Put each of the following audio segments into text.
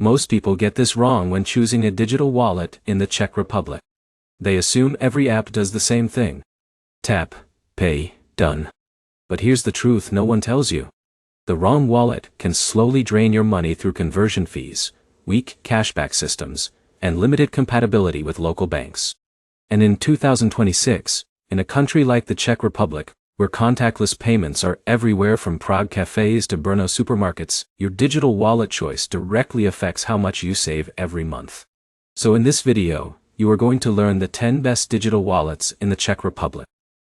Most people get this wrong when choosing a digital wallet in the Czech Republic. They assume every app does the same thing. Tap, pay, done. But here's the truth no one tells you. The wrong wallet can slowly drain your money through conversion fees, weak cashback systems, and limited compatibility with local banks. And in 2026, in a country like the Czech Republic, where contactless payments are everywhere from Prague cafes to Brno supermarkets, your digital wallet choice directly affects how much you save every month. So in this video, you are going to learn the 10 best digital wallets in the Czech Republic.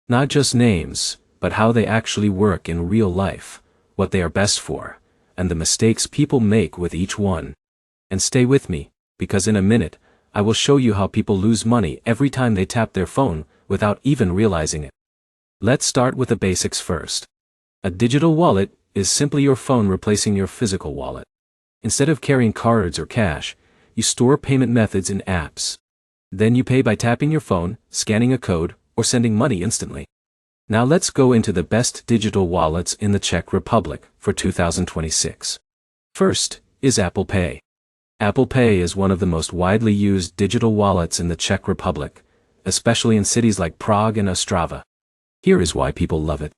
Not just names, but how they actually work in real life, what they are best for, and the mistakes people make with each one. And stay with me, because in a minute, I will show you how people lose money every time they tap their phone without even realizing it. Let's start with the basics first. A digital wallet is simply your phone replacing your physical wallet. Instead of carrying cards or cash, you store payment methods in apps. Then you pay by tapping your phone, scanning a code, or sending money instantly. Now let's go into the best digital wallets in the Czech Republic for 2026. First is Apple Pay. Apple Pay is one of the most widely used digital wallets in the Czech Republic, especially in cities like Prague and Ostrava. Here is why people love it.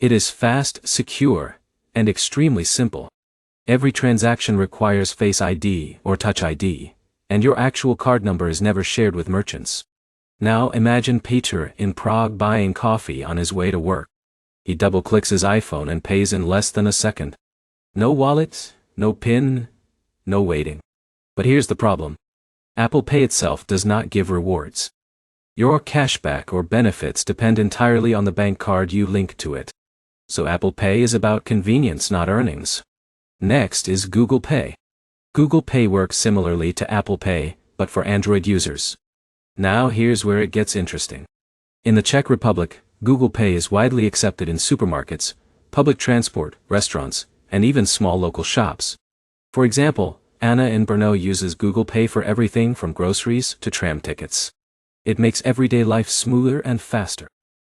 It is fast, secure, and extremely simple. Every transaction requires Face ID or Touch ID, and your actual card number is never shared with merchants. Now imagine Peter in Prague buying coffee on his way to work. He double-clicks his iPhone and pays in less than a second. No wallet, no PIN, no waiting. But here's the problem. Apple Pay itself does not give rewards. Your cashback or benefits depend entirely on the bank card you link to it. So Apple Pay is about convenience, not earnings. Next is Google Pay. Google Pay works similarly to Apple Pay, but for Android users. Now here's where it gets interesting. In the Czech Republic, Google Pay is widely accepted in supermarkets, public transport, restaurants, and even small local shops. For example, Anna in Brno uses Google Pay for everything from groceries to tram tickets. It makes everyday life smoother and faster.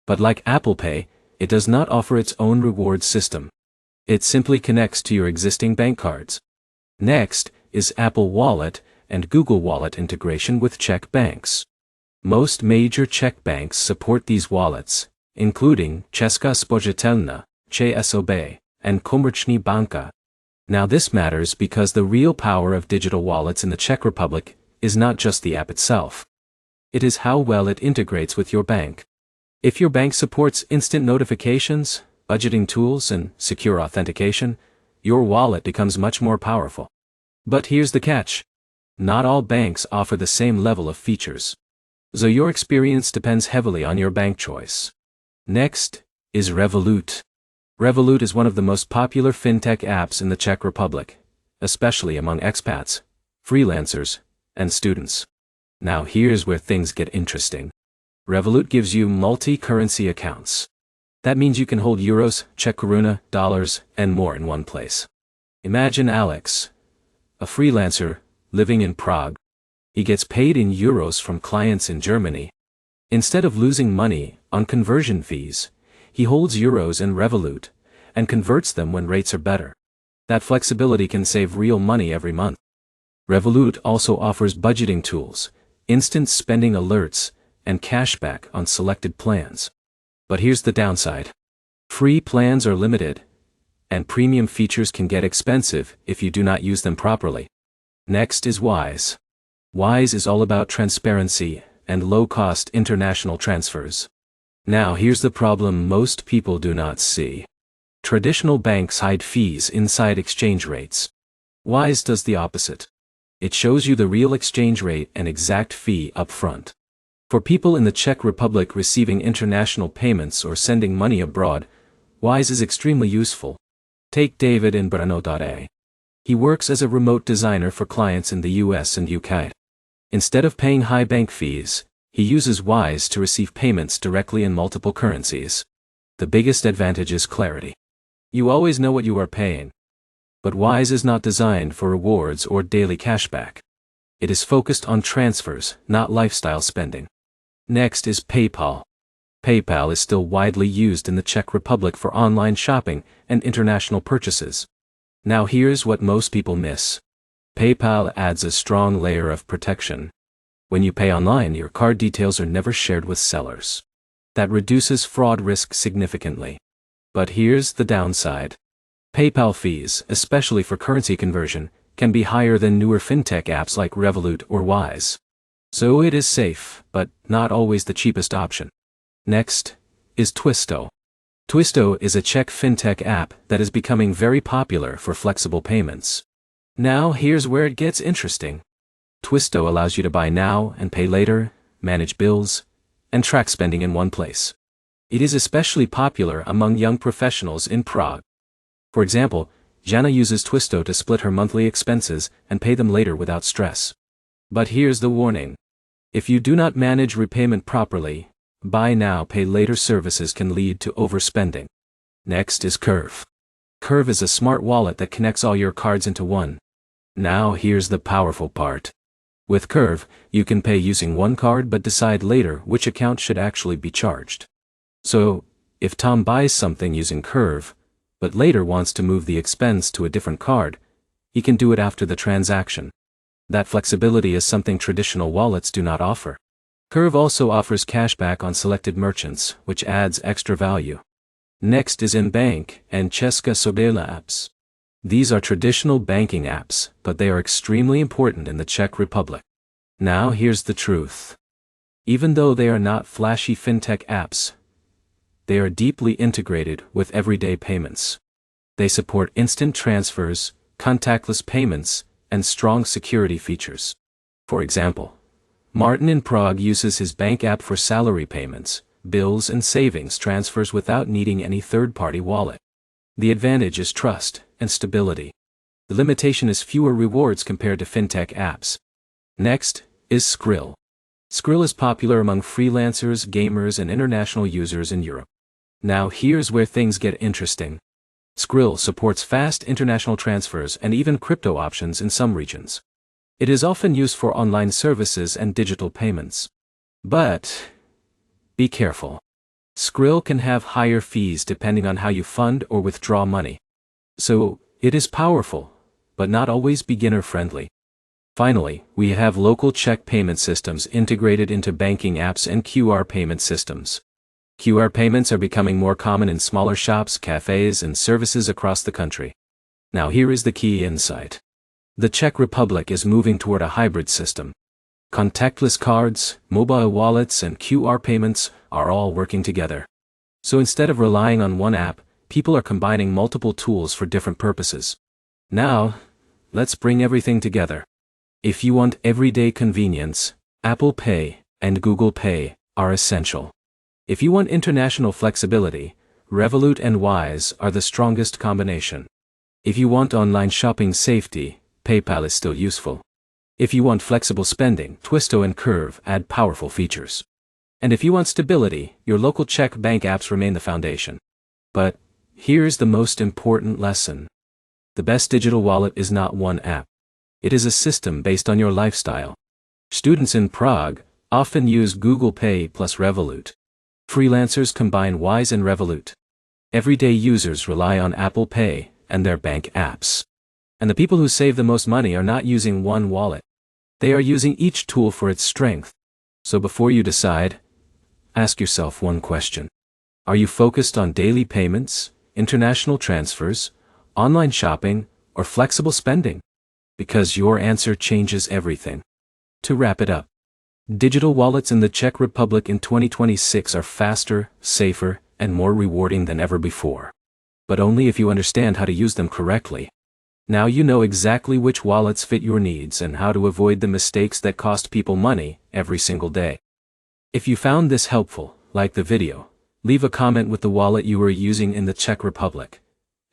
But like Apple Pay, it does not offer its own reward system. It simply connects to your existing bank cards. Next is Apple Wallet and Google Wallet integration with Czech banks. Most major Czech banks support these wallets, including Česká spořitelna, ČSOB, and Komerční banka. Now this matters because the real power of digital wallets in the Czech Republic is not just the app itself. It is how well it integrates with your bank. If your bank supports instant notifications, budgeting tools, and secure authentication, your wallet becomes much more powerful. But here's the catch. Not all banks offer the same level of features. So your experience depends heavily on your bank choice. Next is Revolut. Revolut is one of the most popular fintech apps in the Czech Republic, especially among expats, freelancers, and students. Now here's where things get interesting. Revolut gives you multi-currency accounts. That means you can hold euros, Czech koruna, dollars, and more in one place. Imagine Alex, a freelancer, living in Prague. He gets paid in euros from clients in Germany. Instead of losing money on conversion fees, he holds euros in Revolut and converts them when rates are better. That flexibility can save real money every month. Revolut also offers budgeting tools, instant spending alerts, and cashback on selected plans. But here's the downside. Free plans are limited, and premium features can get expensive if you do not use them properly. Next is Wise. Wise is all about transparency and low-cost international transfers. Now here's the problem most people do not see. Traditional banks hide fees inside exchange rates. Wise does the opposite. It shows you the real exchange rate and exact fee up front. For people in the Czech Republic receiving international payments or sending money abroad, Wise is extremely useful. Take David in Brno. He works as a remote designer for clients in the US and UK. Instead of paying high bank fees, he uses Wise to receive payments directly in multiple currencies. The biggest advantage is clarity. You always know what you are paying. But Wise is not designed for rewards or daily cashback. It is focused on transfers, not lifestyle spending. Next is PayPal. PayPal is still widely used in the Czech Republic for online shopping and international purchases. Now here's what most people miss. PayPal adds a strong layer of protection. When you pay online, your card details are never shared with sellers. That reduces fraud risk significantly. But here's the downside. PayPal fees, especially for currency conversion, can be higher than newer fintech apps like Revolut or Wise. So it is safe, but not always the cheapest option. Next is Twisto. Twisto is a Czech fintech app that is becoming very popular for flexible payments. Now here's where it gets interesting. Twisto allows you to buy now and pay later, manage bills, and track spending in one place. It is especially popular among young professionals in Prague. For example, Jana uses Twisto to split her monthly expenses and pay them later without stress. But here's the warning. If you do not manage repayment properly, buy now pay later services can lead to overspending. Next is Curve. Curve is a smart wallet that connects all your cards into one. Now here's the powerful part. With Curve, you can pay using one card but decide later which account should actually be charged. So, if Tom buys something using Curve, but later wants to move the expense to a different card, he can do it after the transaction. That flexibility is something traditional wallets do not offer. Curve also offers cashback on selected merchants, which adds extra value. Next is InBank and Česká spořitelna apps. These are traditional banking apps, but they are extremely important in the Czech Republic. Now here's the truth. Even though they are not flashy fintech apps, they are deeply integrated with everyday payments. They support instant transfers, contactless payments, and strong security features. For example, Martin in Prague uses his bank app for salary payments, bills and savings transfers without needing any third-party wallet. The advantage is trust and stability. The limitation is fewer rewards compared to fintech apps. Next is Skrill. Skrill is popular among freelancers, gamers, and international users in Europe. Now here's where things get interesting. Skrill supports fast international transfers and even crypto options in some regions. It is often used for online services and digital payments. But be careful. Skrill can have higher fees depending on how you fund or withdraw money. So, it is powerful, but not always beginner-friendly. Finally, we have local Czech payment systems integrated into banking apps and QR payment systems. QR payments are becoming more common in smaller shops, cafes, and services across the country. Now here is the key insight. The Czech Republic is moving toward a hybrid system. Contactless cards, mobile wallets, and QR payments are all working together. So instead of relying on one app, people are combining multiple tools for different purposes. Now, let's bring everything together. If you want everyday convenience, Apple Pay and Google Pay are essential. If you want international flexibility, Revolut and Wise are the strongest combination. If you want online shopping safety, PayPal is still useful. If you want flexible spending, Twisto and Curve add powerful features. And if you want stability, your local Czech bank apps remain the foundation. But here's the most important lesson. The best digital wallet is not one app. It is a system based on your lifestyle. Students in Prague often use Google Pay plus Revolut. Freelancers combine Wise and Revolut. Everyday users rely on Apple Pay and their bank apps. And the people who save the most money are not using one wallet. They are using each tool for its strength. So before you decide, ask yourself one question. Are you focused on daily payments, international transfers, online shopping, or flexible spending? Because your answer changes everything. To wrap it up, digital wallets in the Czech Republic in 2026 are faster, safer, and more rewarding than ever before. But only if you understand how to use them correctly. Now you know exactly which wallets fit your needs and how to avoid the mistakes that cost people money every single day. If you found this helpful, like the video, leave a comment with the wallet you are using in the Czech Republic,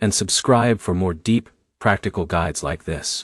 and subscribe for more deep, practical guides like this.